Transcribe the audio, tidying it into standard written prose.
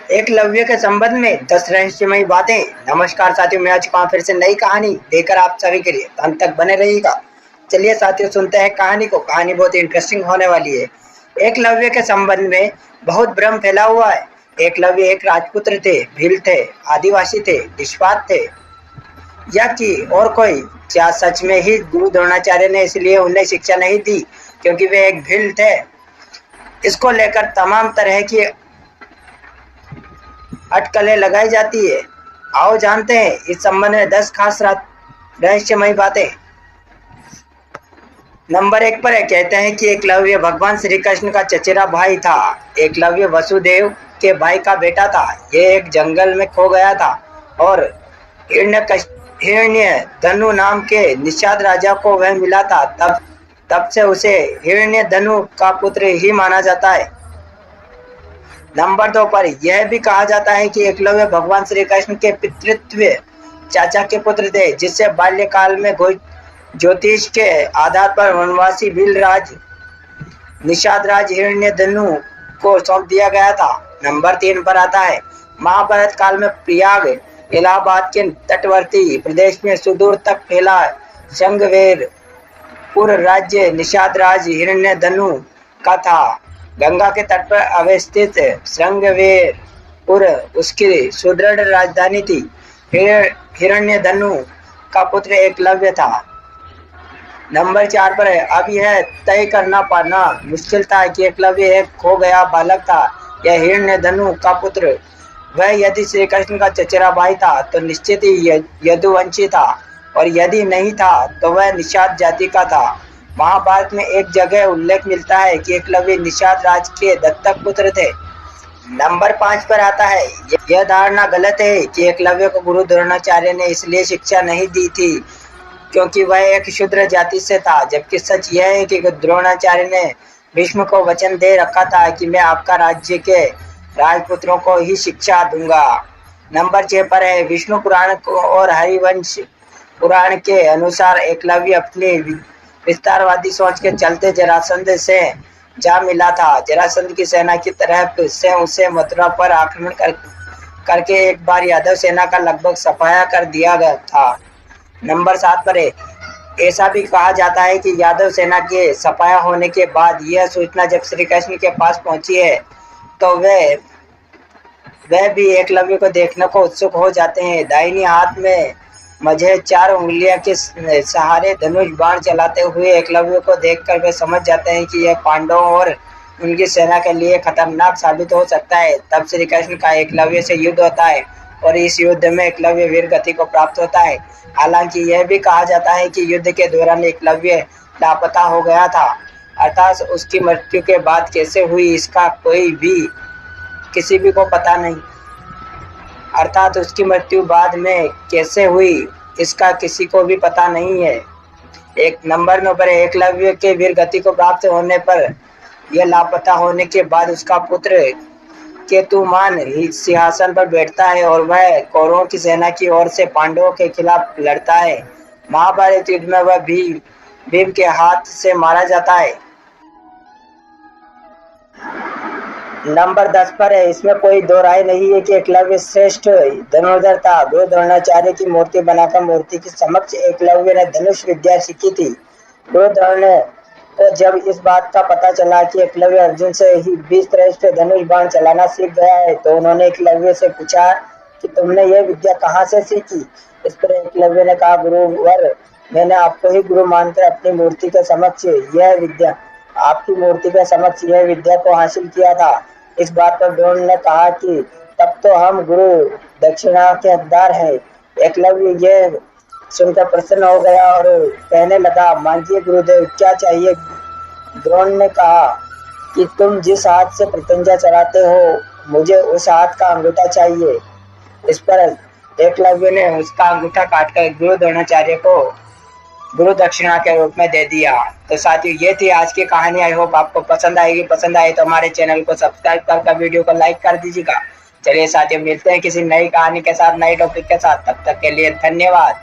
एकलव्य के संबंध में 10 रहस्यमयी बातें। नमस्कार साथियों, मैं आ चुका हूं फिर से नई कहानी लेकर आप सभी के लिए, तो अंत तक बने रहिएगा। चलिए साथियों, सुनते हैं कहानी को। कहानी बहुत ही इंटरेस्टिंग होने वाली है। एकलव्य के संबंध में बहुत भ्रम फैला हुआ है। एकलव्य एक राजपुत्र थे, भील थे, आदिवासी थे, निष्पाप थे, या कि और कोई? क्या सच में ही गुरु द्रोणाचार्य ने इसलिए उन्हें शिक्षा नहीं दी क्योंकि वे एक भील थे? इसको लेकर तमाम तरह की अटकलें लगाई जाती है। आओ जानते हैं इस संबंध में 10 खास रहस्यमयी बातें। नंबर 1 पर है, कहते हैं कि एकलव्य भगवान श्री कृष्ण का चचेरा भाई था। एकलव्य वसुदेव के भाई का बेटा था। ये एक जंगल में खो गया था और हिरण्य धनु नाम के निषाद राजा को वह मिला था। तब से उसे हिरण्य धनु का पुत्र ही माना जाता है। नंबर 2 पर यह भी कहा जाता है कि एकलव्य भगवान श्री कृष्ण के पितृत्व चाचा के पुत्र थे, जिससे बाल्यकाल में ज्योतिष के आधार पर वनवासी भीलराज निषाद राज हिरण्यधनु को सौंप दिया गया था। नंबर 3 पर आता है, महाभारत काल में प्रयाग इलाहाबाद के तटवर्ती प्रदेश में सुदूर तक फैला श्रृंगवेरपुर राज्य निषाद राज हिरण्यधनु का था। गंगा के तट पर अवस्थित श्रृंगवेरपुर उसकी सुदृढ़ राजधानी थी। हिरण्यधनु का पुत्र एकलव्य था। नंबर 4 पर है, अब यह तय करना पाना मुश्किल था कि एकलव्य एक खो गया बालक था या हिरण्यधनु का पुत्र। वह यदि श्री कृष्ण का चचेरा भाई था तो निश्चित ही यदुवंशी था, और यदि नहीं था तो वह निषाद जाति का था। महाभारत में एक जगह उल्लेख मिलता है कि एकलव्य निषाद राज के दत्तक पुत्र थे। नंबर 5 पर आता है, यह धारणा गलत है कि एकलव्य को गुरु द्रोणाचार्य ने इसलिए शिक्षा नहीं दी थी क्योंकि वह एक शूद्र जाति से था, जबकि सच यह है कि द्रोणाचार्य ने भीष्म को वचन दे रखा था कि मैं आपका राज्य के राजपुत्रों को ही शिक्षा दूंगा। नंबर 6 पर है, विष्णु पुराण और हरिवंश पुराण के अनुसार एकलव्य अपनी विस्तारवादी सोच के चलते जरासंध से जा मिला था। जरासंध की सेना की तरफ से उसे मथुरा पर आक्रमण करके एक बार यादव सेना का लगभग सफाया कर दिया गया था। नंबर 7 पर है, ऐसा भी कहा जाता है कि यादव सेना के सफाया होने के बाद यह सूचना जब श्री कृष्ण के पास पहुंची है तो वह भी एकलव्य को देखने को उत्सुक हो जाते हैं। दाहिनी हाथ में मझे 4 उंगलियां के सहारे धनुष बाण चलाते हुए एकलव्य को देखकर वे समझ जाते हैं कि यह पांडवों और उनकी सेना के लिए खतरनाक साबित हो सकता है। तब श्री कृष्ण का एकलव्य से युद्ध होता है और इस युद्ध में एकलव्य वीर गति को प्राप्त होता है। हालांकि यह भी कहा जाता है कि युद्ध के दौरान एकलव्य लापता हो गया था, अर्थात उसकी मृत्यु के बाद कैसे हुई इसका किसी भी को पता नहीं। अर्थात उसकी मृत्यु बाद में कैसे हुई इसका किसी को भी पता नहीं है। एक नंबर 9 पर एकलव्य के वीर गति को प्राप्त होने पर यह लापता होने के बाद उसका पुत्र केतुमान ही सिंहासन पर बैठता है और वह कौरवों की सेना की ओर से पांडवों के खिलाफ लड़ता है। महाभारत युद्ध में वह भीम के हाथ से मारा जाता है। नंबर 10 पर है, इसमें कोई दो राय नहीं है कि एकलव्य श्रेष्ठ धनुर्धर था। गुरु द्रोणाचार्य की मूर्ति बनाकर मूर्ति के समक्ष एकलव्य ने धनुष विद्या सीखी थी। गुरु द्रोण को जब इस बात का पता चला कि एकलव्य अर्जुन से ही 20 श्रेष्ठ धनुष बाण चलाना सीख गया है तो उन्होंने एकलव्य से पूछा कि तुमने यह विद्या कहाँ से सीखी। इस पर एकलव्य ने कहा, गुरुवर, मैंने आपको ही गुरु मानकर अपनी मूर्ति के समक्ष यह विद्या को हासिल किया था। इस बात पर द्रोण ने कहा कि तब तो हम गुरु दक्षिणा के हकदार हैं। एकलव्य यह सुनकर प्रसन्न हो गया और कहने लगा, मांगिए गुरुदेव, क्या चाहिए। द्रोण ने कहा कि तुम जिस हाथ से प्रत्यंजा चलाते हो मुझे उस हाथ का अंगूठा चाहिए। इस पर एकलव्य ने उसका अंगूठा काटकर गुरु द्रोणाचार्य को गुरु दक्षिणा के रूप में दे दिया। तो साथियों, ये थी आज की कहानी। आई होप आपको पसंद आएगी। पसंद आए तो हमारे चैनल को सब्सक्राइब कर वीडियो को लाइक कर दीजिएगा। चलिए साथियों, मिलते हैं किसी नई कहानी के साथ, नए टॉपिक के साथ। तब तक के लिए धन्यवाद।